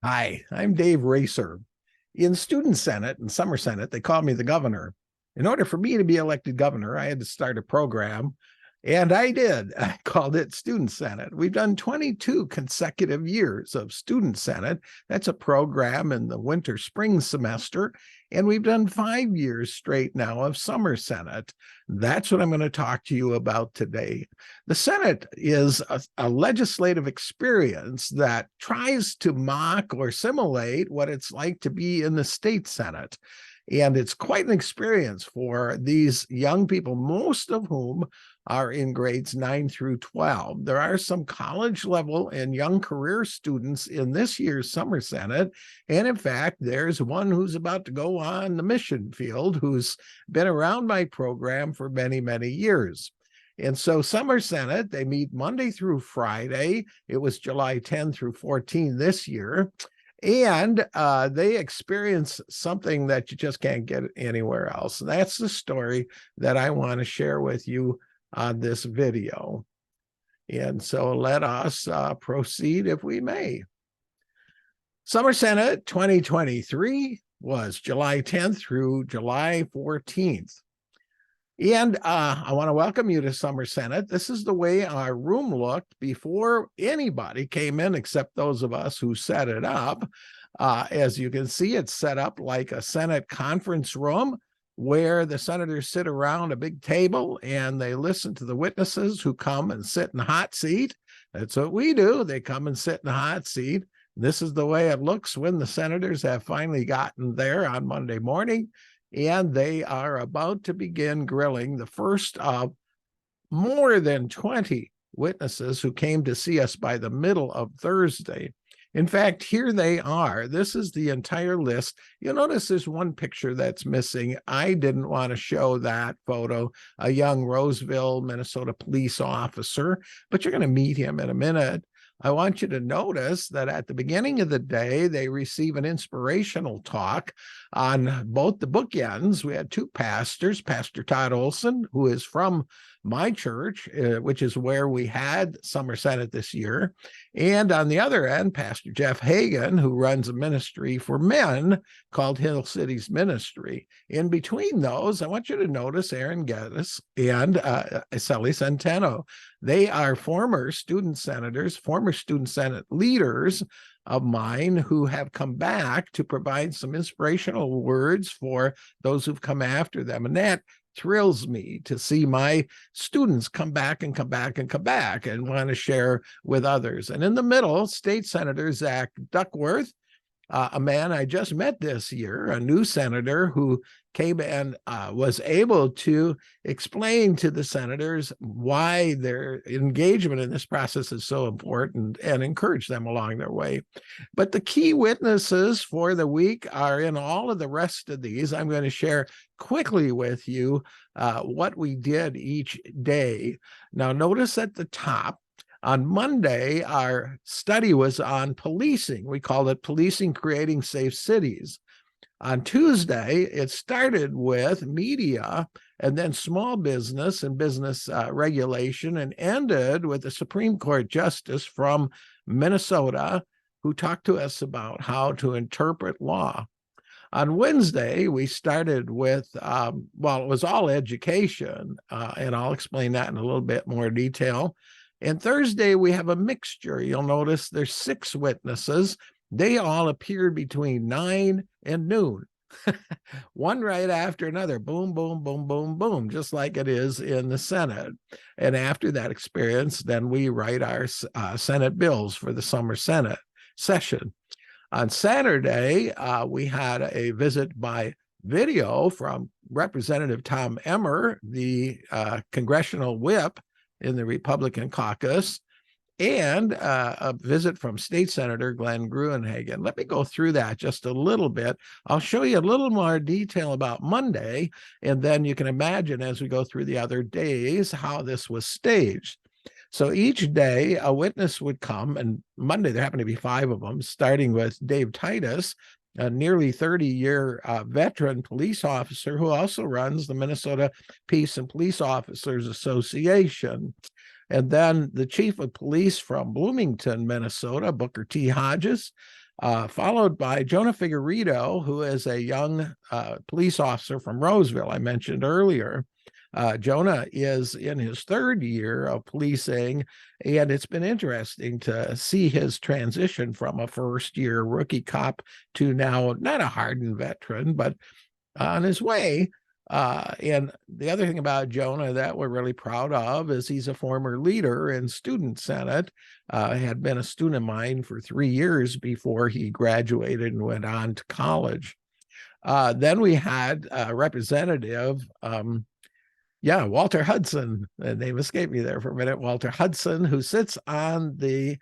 Hi, I'm Dave Racer. In Student Senate and Summer Senate, they called me the governor. In order for me to be elected governor, I had to start a program, and I did. I called it Student Senate. We've done 22 consecutive years of Student Senate. That's a program in the winter spring semester. And we've done 5 years straight now of Summer Senate. That's what I'm going to talk to you about today. The Senate is a legislative experience that tries to mock or simulate what it's like to be in the state Senate. And it's quite an experience for these young people, most of whom are in grades 9 through 12. There are some college level and young career students in this year's Summer Senate. And in fact, there's one who's about to go on the mission field who's been around my program for many, many years. And so Summer Senate, they meet Monday through Friday. It was July 10 through 14 this year. And they experience something that you just can't get anywhere else. And that's the story that I want to share with you on this video. And so let us proceed if we may. Summer Senate 2023 was July 10th through July 14th. And I want to welcome you to Summer Senate. This is the way our room looked before anybody came in, except those of us who set it up. As you can see, it's set up like a Senate conference room where the senators sit around a big table and they listen to the witnesses who come and sit in the hot seat. That's what we do. They come and sit in the hot seat. This is the way it looks when the senators have finally gotten there on Monday morning. And they are about to begin grilling the first of more than 20 witnesses who came to see us by the middle of Thursday. In fact, here they are. This is the entire list. You'll notice there's one picture that's missing. I didn't want to show that photo, a young Roseville, Minnesota police officer, but you're going to meet him in a minute. I want you to notice that at the beginning of the day, they receive an inspirational talk on both the bookends. We had two pastors, Pastor Todd Olson, who is from my church, which is where we had Summer Senate this year. And on the other end, Pastor Jeff Hagan, who runs a ministry for men called Hill Cities Ministry. In between those, I want you to notice Aaron Geddes and Sally Centeno. They are former student senators, former student senate leaders of mine who have come back to provide some inspirational words for those who've come after them. And that thrills me to see my students come back and come back and come back and want to share with others. And in the middle, State Senator Zach Duckworth, a man I just met this year, a new senator who came and was able to explain to the senators why their engagement in this process is so important and encourage them along their way. But the key witnesses for the week are in all of the rest of these. I'm going to share quickly with you what we did each day. Now, notice at the top, on Monday, our study was on policing. We called it Policing Creating Safe Cities. On Tuesday, it started with media and then small business and business regulation, and ended with a Supreme Court justice from Minnesota who talked to us about how to interpret law. On Wednesday, we started with, it was all education, and I'll explain that in a little bit more detail. And Thursday, we have a mixture. You'll notice there's 6 witnesses. They all appeared between 9 and noon. One right after another, boom, boom, boom, boom, boom, just like it is in the Senate. And after that experience, then we write our Senate bills for the Summer Senate session. On Saturday, we had a visit by video from Representative Tom Emmer, the congressional whip in the Republican caucus, and a visit from State Senator Glenn Gruenhagen. Let me go through that just a little bit. I'll show you a little more detail about Monday, and then you can imagine as we go through the other days how this was staged. So each day a witness would come, and Monday there happened to be 5 of them, starting with Dave Titus, a nearly 30-year veteran police officer who also runs the Minnesota Peace and Police Officers Association. And then the chief of police from Bloomington, Minnesota, Booker T. Hodges, followed by Jonah Figueredo, who is a young police officer from Roseville I mentioned earlier. Jonah is in his third year of policing, and it's been interesting to see his transition from a first-year rookie cop to now not a hardened veteran, but on his way. And the other thing about Jonah that we're really proud of is he's a former leader in Student Senate, had been a student of mine for 3 years before he graduated and went on to college. Then we had a representative, Walter Hudson, the name escaped me there for a minute, Walter Hudson, who sits on the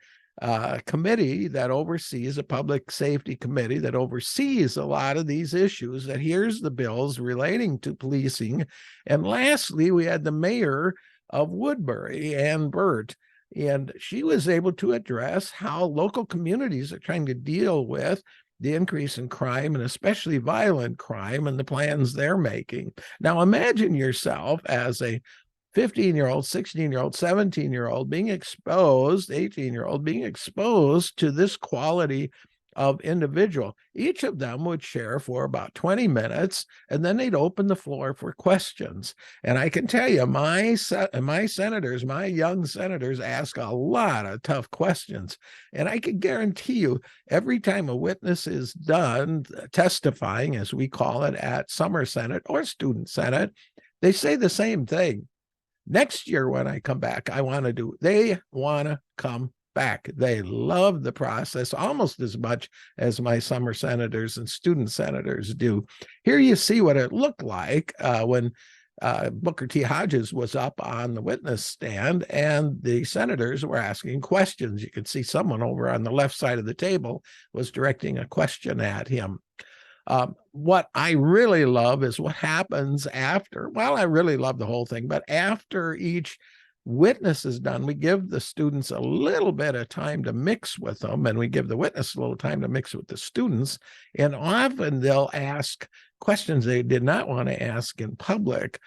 committee that oversees, a public safety committee that oversees a lot of these issues, that hears the bills relating to policing. And lastly, we had the mayor of Woodbury, Ann Burt, and she was able to address how local communities are trying to deal with the increase in crime, and especially violent crime, and the plans they're making. Now, imagine yourself as a 15-year-old, 16-year-old, 17-year-old being exposed, 18-year-old being exposed to this quality of individual. Each of them would share for about 20 minutes, and then they'd open the floor for questions. And I can tell you, my senators, my young senators, ask a lot of tough questions. And I can guarantee you, every time a witness is done testifying, as we call it at Summer Senate or Student Senate, they say the same thing. Next year, when I come back, they want to come back. They love the process almost as much as my summer senators and student senators do. Here you see what it looked like when Booker T. Hodges was up on the witness stand and the senators were asking questions. You could see someone over on the left side of the table was directing a question at him. What I really love is what happens after. Well, I really love the whole thing, but after each witness is done, we give the students a little bit of time to mix with them, and we give the witness a little time to mix with the students. And often they'll ask questions they did not want to ask in public.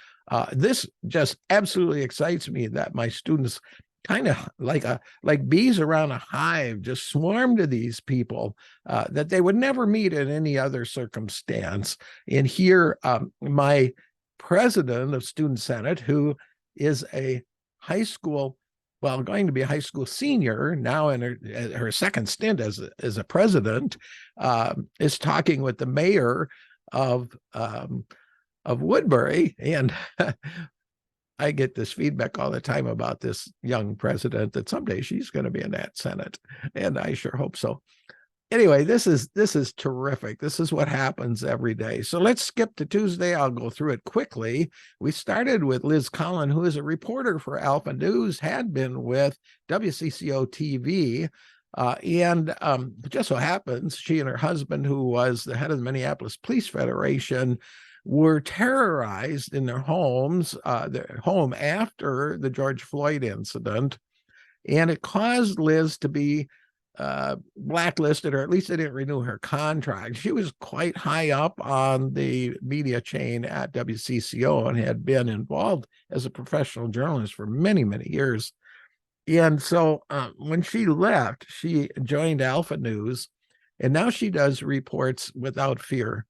This just absolutely excites me, that my students kind of like bees around a hive just swarm to these people that they would never meet in any other circumstance. And here, my president of Student Senate, who is a going to be a high school senior now in her second stint as a president, is talking with the mayor of Woodbury. And I get this feedback all the time about this young president, that someday she's going to be in that Senate, and I sure hope so. Anyway, this is terrific. This is what happens every day. So let's skip to Tuesday. I'll go through it quickly. We started with Liz Collin, who is a reporter for Alpha News, had been with WCCO TV. And it just so happens she and her husband, who was the head of the Minneapolis Police Federation, were terrorized in their home after the George Floyd incident. And it caused Liz to be blacklisted, or at least they didn't renew her contract. She was quite high up on the media chain at WCCO and had been involved as a professional journalist for many, many years. And so when she left, she joined Alpha News, and now she does Reports Without Fear.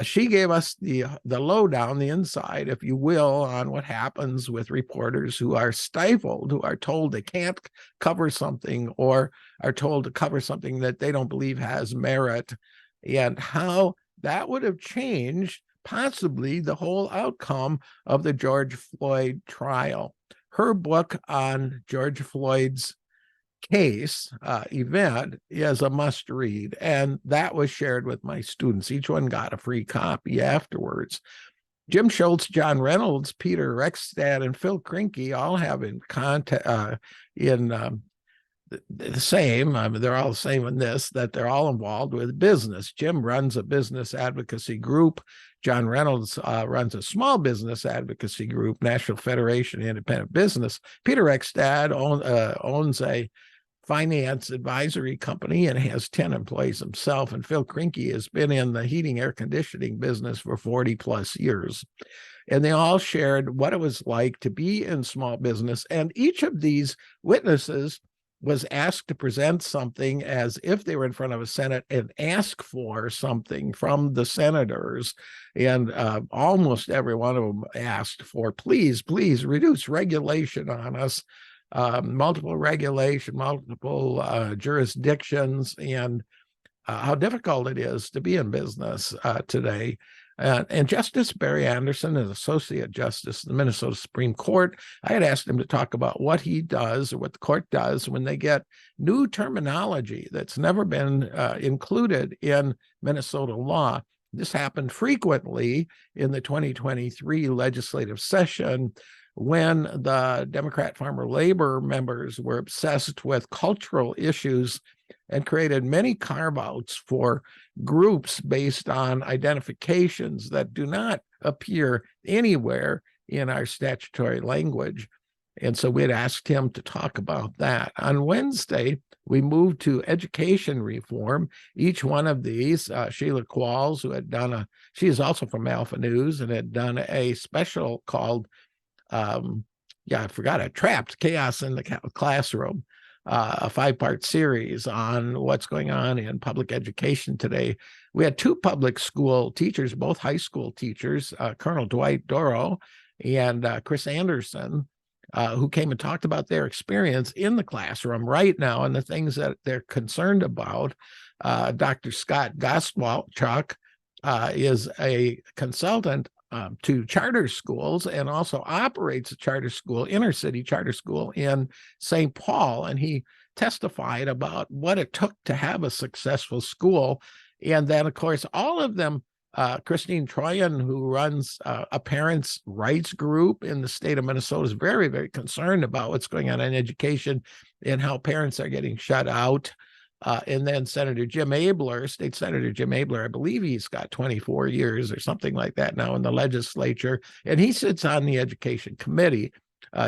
She gave us the lowdown, the inside, if you will, on what happens with reporters who are stifled, who are told they can't cover something, or are told to cover something that they don't believe has merit, and how that would have changed possibly the whole outcome of the George Floyd trial. Her book on George Floyd's case event is a must read, and that was shared with my students. Each one got a free copy afterwards. Jim Schultz, John Reynolds, Peter Rekstad, and Phil Krinke all have in the same, they're all the same in this, that they're all involved with business. Jim runs a business advocacy group. John Reynolds runs a small business advocacy group, National Federation of Independent Business. Peter Rekstad owns a finance advisory company and has 10 employees himself. And Phil Krinke has been in the heating air conditioning business for 40 plus years. And they all shared what it was like to be in small business. And each of these witnesses was asked to present something as if they were in front of a Senate and ask for something from the senators. And almost every one of them asked for, please reduce regulation on us, multiple regulation, multiple jurisdictions, and how difficult it is to be in business today. And Justice Barry Anderson is Associate Justice of the Minnesota Supreme Court. I had asked him to talk about what he does or what the court does when they get new terminology that's never been included in Minnesota law. This happened frequently in the 2023 legislative session when the Democrat Farmer Labor members were obsessed with cultural issues and created many carve-outs for groups based on identifications that do not appear anywhere in our statutory language. And so we had asked him to talk about that. On Wednesday, we moved to education reform. Each one of these, Sheila Qualls, who had done she is also from Alpha News and had done a special called, I forgot it, Trapped: Chaos in the Classroom, a 5-part series on what's going on in public education today. We had 2 public school teachers, both high school teachers, Colonel Dwight Dorough and Chris Anderson, who came and talked about their experience in the classroom right now and the things that they're concerned about. Dr. Scott Gostwalchuk is a consultant to charter schools and also operates a charter school, inner city charter school in St. Paul. And he testified about what it took to have a successful school. And then, of course, all of them, Christine Troyan, who runs a parents' rights group in the state of Minnesota, is very, very concerned about what's going on in education and how parents are getting shut out. And then Senator Jim Abler, State Senator Jim Abler, I believe he's got 24 years or something like that now in the legislature, and he sits on the education committee.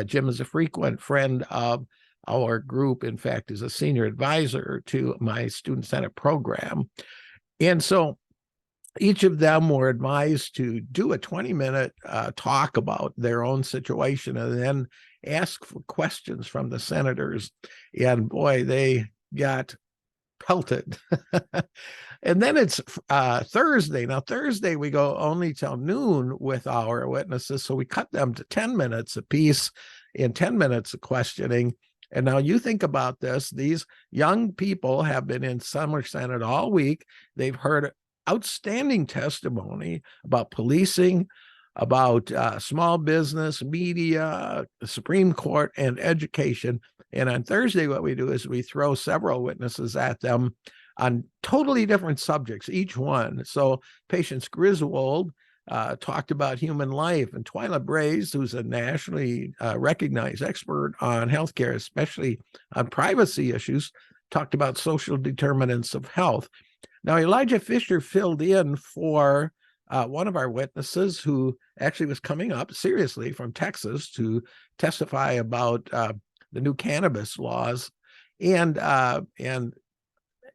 Jim is a frequent friend of our group. In fact, is a senior advisor to my Student Senate program. And so each of them were advised to do a 20-minute talk about their own situation and then ask for questions from the senators. And boy, they got pelted. And then it's Thursday. Now, Thursday, we go only till noon with our witnesses. So we cut them to 10 minutes apiece in 10 minutes of questioning. And now you think about this. These young people have been in Summer Senate all week. They've heard outstanding testimony about policing, about small business, media, the Supreme Court, and education. And on Thursday, what we do is we throw several witnesses at them on totally different subjects, each one. So Patience Griswold talked about human life, and Twyla Braze, who's a nationally recognized expert on healthcare, especially on privacy issues, talked about social determinants of health. Now, Elijah Fisher filled in for one of our witnesses who actually was coming up seriously from Texas to testify about the new cannabis laws and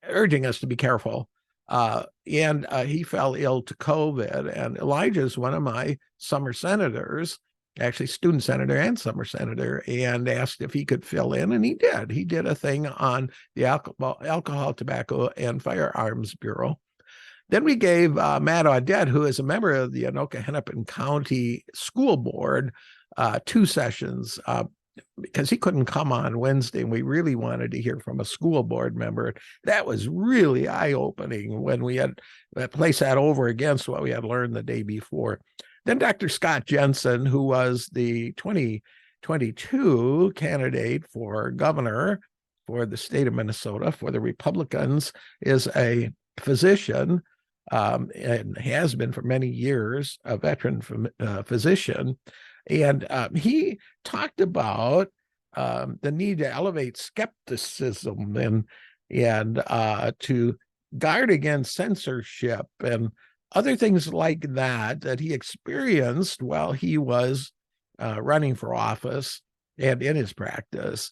urging us to be careful. And he fell ill to COVID. And Elijah is one of my summer senators, actually student senator and summer senator, and asked if he could fill in. And he did. He did a thing on the Alcohol, Tobacco, and Firearms Bureau. Then we gave Matt Audette, who is a member of the Anoka-Hennepin County School Board, 2 sessions because he couldn't come on Wednesday, and we really wanted to hear from a school board member. That was really eye-opening when we had to place that over against what we had learned the day before. Then Dr. Scott Jensen, who was the 2022 candidate for governor for the state of Minnesota for the Republicans, is a physician and has been for many years, a veteran physician. And he talked about the need to elevate skepticism and to guard against censorship and other things like that he experienced while he was running for office and in his practice.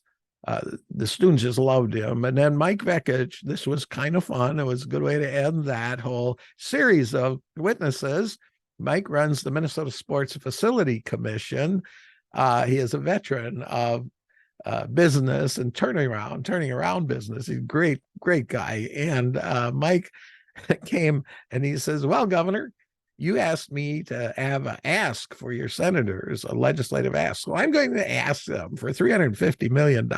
The students just loved him. And then Mike Vekich, this was kind of fun. It was a good way to end that whole series of witnesses. Mike runs the Minnesota Sports Facility Commission. He is a veteran of business and turning around business. He's a great guy. And Mike came and he says, well, Governor, you asked me to have an ask for your senators, a legislative ask. So I'm going to ask them for $350 million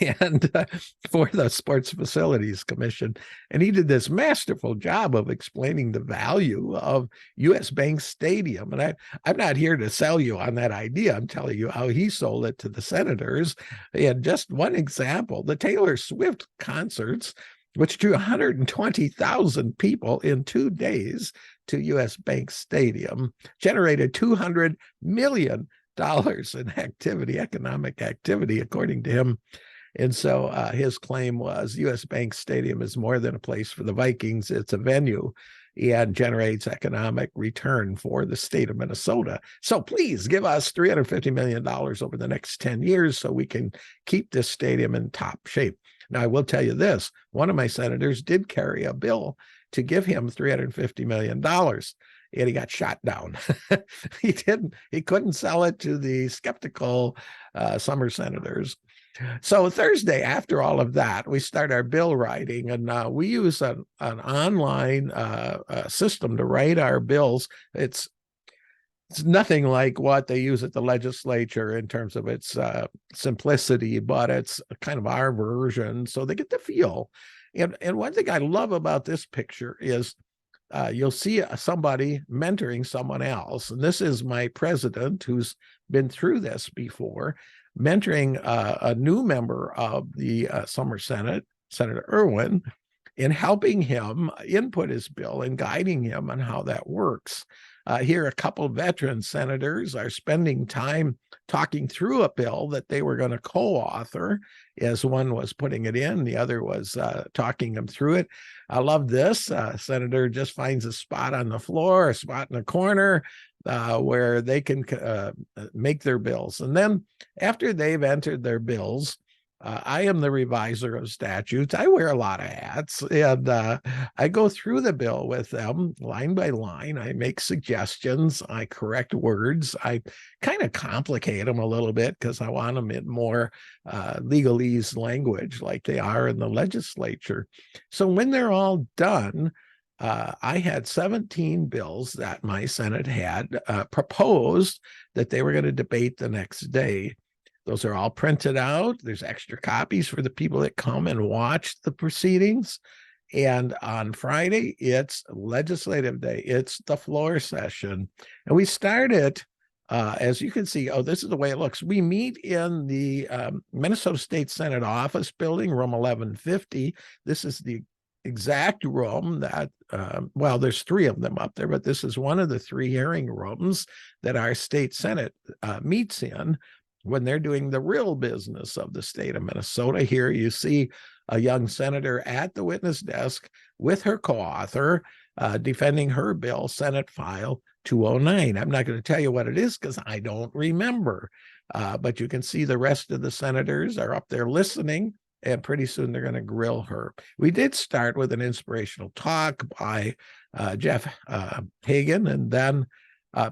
and for the Sports Facilities Commission. And he did this masterful job of explaining the value of U.S. Bank Stadium. And I'm not here to sell you on that idea. I'm telling you how he sold it to the senators. And just one example, the Taylor Swift concerts, which drew 120,000 people in 2 days to U.S. Bank Stadium, generated $200 million in economic activity, according to him. And so his claim was U.S. Bank Stadium is more than a place for the Vikings. It's a venue and generates economic return for the state of Minnesota. So please give us $350 million over the next 10 years so we can keep this stadium in top shape. Now, I will tell you this, one of my senators did carry a bill to give him $350 million, and he got shot down. He couldn't sell it to the skeptical summer senators. So Thursday, after all of that, we start our bill writing, and we use an online system to write our bills. It's nothing like what they use at the legislature in terms of its simplicity, but it's kind of our version, so they get the feel. And one thing I love about this picture is you'll see somebody mentoring someone else. And this is my president who's been through this before, mentoring a new member of the Summer Senate, Senator Irwin, in helping him input his bill and guiding him on how that works. Here, a couple of veteran senators are spending time talking through a bill that they were going to co-author, as one was putting it in, the other was talking them through it. I love this. Senator just finds a spot on the floor, a spot in the corner where they can make their bills. And then after they've entered their bills, I am the reviser of statutes. I wear a lot of hats, and I go through the bill with them line by line. I make suggestions. I correct words. I kind of complicate them a little bit because I want them in more legalese language like they are in the legislature. So when they're all done, I had 17 bills that my Senate had proposed that they were going to debate the next day. Those are all printed out. There's extra copies for the people that come and watch the proceedings. And on Friday, it's legislative day. It's the floor session. And we start it, as you can see, this is the way it looks. We meet in the Minnesota State Senate office building, room 1150. This is the exact room that, well, there's 3 of them up there, but this is one of the 3 hearing rooms that our state Senate meets in when they're doing the real business of the state of Minnesota. Here you see a young senator at the witness desk with her co-author defending her bill, Senate File 209. I'm not going to tell you what it is because I don't remember, but you can see the rest of the senators are up there listening, and pretty soon they're going to grill her. We did start with an inspirational talk by Jeff Hagan, and then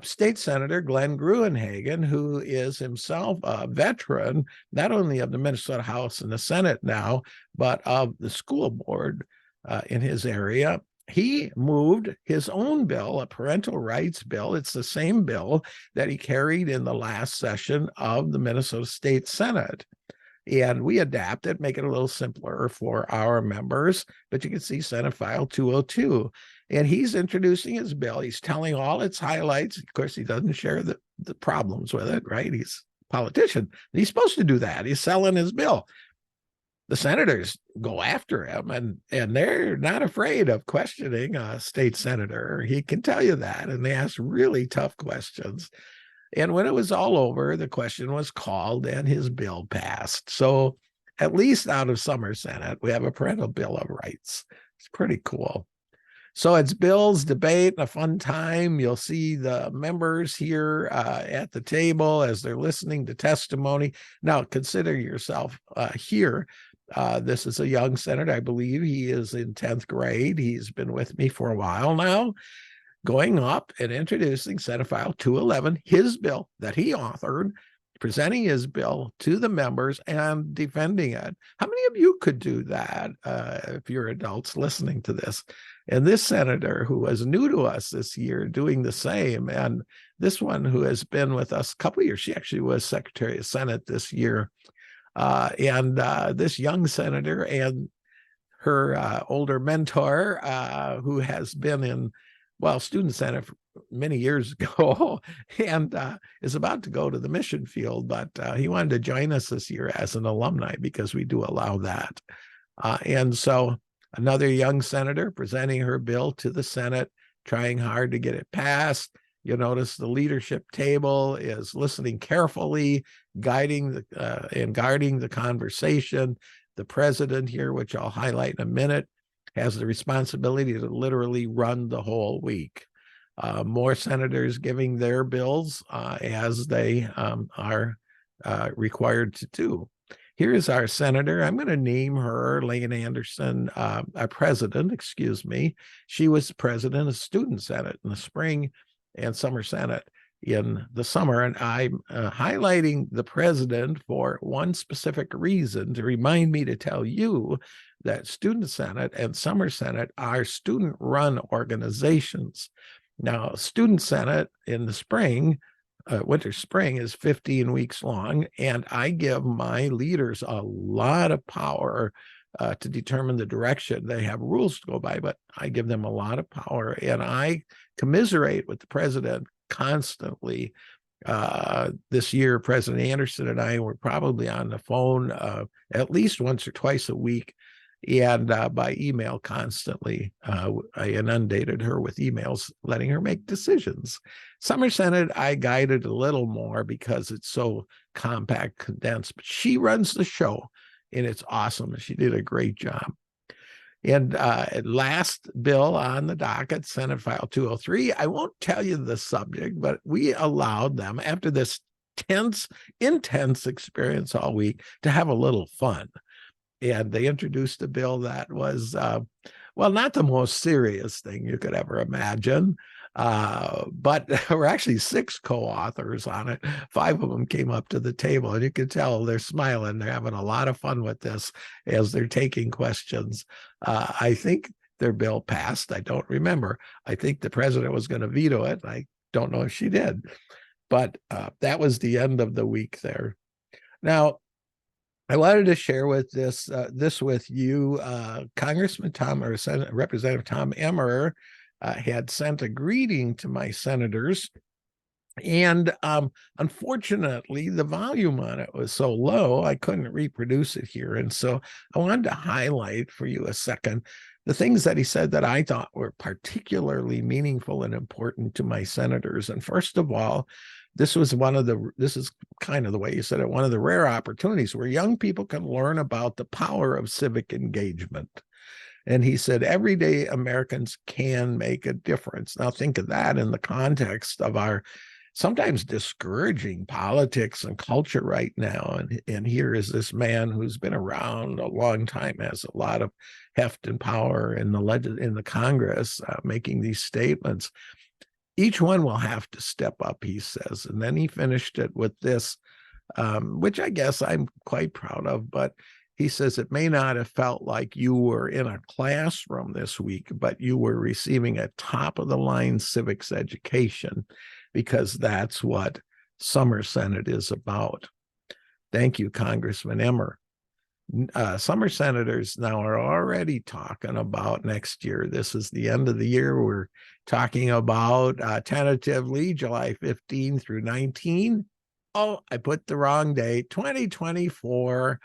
State Senator Glenn Gruenhagen, who is himself a veteran, not only of the Minnesota House and the Senate now, but of the school board in his area. He moved his own bill, a parental rights bill. It's the same bill that he carried in the last session of the Minnesota State Senate. And we adapt it, make it a little simpler for our members, but you can see Senate File 202. And he's introducing his bill. He's telling all its highlights. Of course, he doesn't share the problems with it, right? He's a politician. He's supposed to do that. He's selling his bill. The senators go after him, and they're not afraid of questioning a state senator. He can tell you that. And they ask really tough questions. And when it was all over, the question was called and his bill passed. So at least out of Summer Senate, we have a parental bill of rights. It's pretty cool. So it's bills, debate, and a fun time. You'll see the members here at the table as they're listening to testimony. Now, consider yourself here. This is a young senator. I believe he is in 10th grade. He's been with me for a while now, going up and introducing Senate File 211, his bill that he authored presenting his bill to the members and defending it. How many of you could do that if you're adults listening to this? And this senator who was new to us this year doing the same, and this one who has been with us a couple of years, she actually was Secretary of Senate this year. This young senator and her older mentor, who has been in, Student Senate many years ago and is about to go to the mission field, but he wanted to join us this year as an alumni because we do allow that. And so another young senator presenting her bill to the Senate, trying hard to get it passed. You'll notice the leadership table is listening carefully, guiding and guarding the conversation. The president here, which I'll highlight in a minute, has the responsibility to literally run the whole week. More senators giving their bills as they are required to do. Here's our senator. I'm going to name her Lane Anderson, our president, excuse me. She was president of Student Senate in the spring and Summer Senate in the summer. And I'm highlighting the president for one specific reason, to remind me to tell you that Student Senate and Summer Senate are student-run organizations. Now, Student Senate in the spring, winter spring, is 15 weeks long, and I give my leaders a lot of power to determine the direction. They have rules to go by, but I give them a lot of power, and I commiserate with the president constantly. This year, President Anderson and I were probably on the phone at least once or twice a week, and by email constantly. I inundated her with emails, letting her make decisions. Summer Senate, I guided a little more because it's so compact, condensed, but she runs the show, and it's awesome. She did a great job. And last bill on the docket, Senate File 203, I won't tell you the subject, but we allowed them, after this intense experience all week, to have a little fun. And they introduced a bill that was, not the most serious thing you could ever imagine, but there were actually 6 co-authors on it. 5 of them came up to the table, and you could tell they're smiling. They're having a lot of fun with this as they're taking questions. I think their bill passed. I don't remember. I think the president was going to veto it. I don't know if she did, but that was the end of the week there. Now, I wanted to share with this with you. Congressman Tom, or Representative Tom Emmer, had sent a greeting to my senators, and unfortunately, the volume on it was so low I couldn't reproduce it here. And so I wanted to highlight for you a second the things that he said that I thought were particularly meaningful and important to my senators. And first of all, this is kind of the way you said it, one of the rare opportunities where young people can learn about the power of civic engagement. And he said, everyday Americans can make a difference. Now think of that in the context of our sometimes discouraging politics and culture right now. And here is this man who's been around a long time, has a lot of heft and power in the Congress, making these statements. Each one will have to step up, he says. And then he finished it with this, which I guess I'm quite proud of, but he says, it may not have felt like you were in a classroom this week, but you were receiving a top-of-the-line civics education, because that's what Summer Senate is about. Thank you, Congressman Emmer. Summer senators now are already talking about next year. This is the end of the year. We're talking about tentatively July 15 through 19. Oh, I put the wrong date, 2024.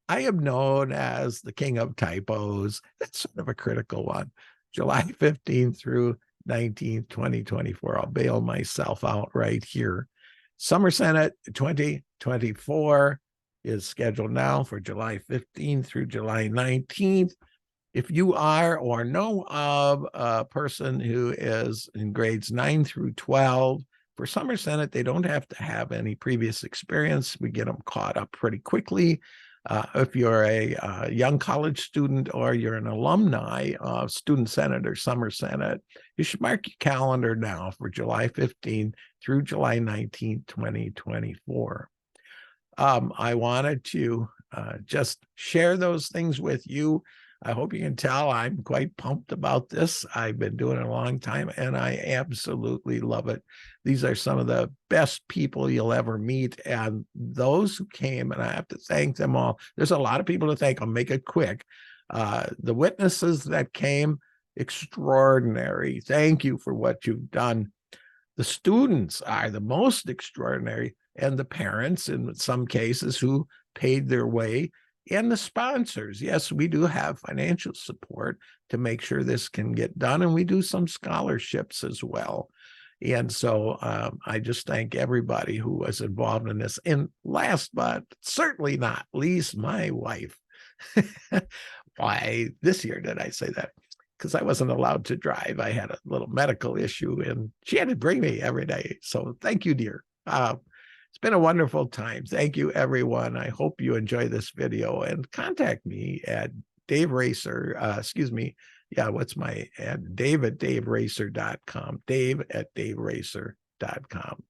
I am known as the king of typos. That's sort of a critical one. July 15 through 19, 2024. I'll bail myself out right here. Summer Senate 2024 is scheduled now for July 15th through July 19th. If you are or know of a person who is in grades 9 through 12, for Summer Senate, they don't have to have any previous experience. We get them caught up pretty quickly. If you're a young college student or you're an alumni of Student Senate or Summer Senate, you should mark your calendar now for July 15 through July 19, 2024. I wanted to just share those things with you. I hope you can tell I'm quite pumped about this. I've been doing it a long time and I absolutely love it. These are some of the best people you'll ever meet. And those who came, and I have to thank them all. There's a lot of people to thank. I'll make it quick. The witnesses that came, extraordinary. Thank you for what you've done. The students are the most extraordinary, and the parents in some cases who paid their way, and the sponsors. Yes, we do have financial support to make sure this can get done, and we do some scholarships as well. And so I just thank everybody who was involved in this. And last but certainly not least, my wife. Why this year did I say that? Because I wasn't allowed to drive. I had a little medical issue and she had to bring me every day. So thank you, dear. It's been a wonderful time. Thank you, everyone. I hope you enjoy this video, and contact me at Dave Racer. Yeah, what's my ad? Dave@daveracer.com. Dave@daveracer.com.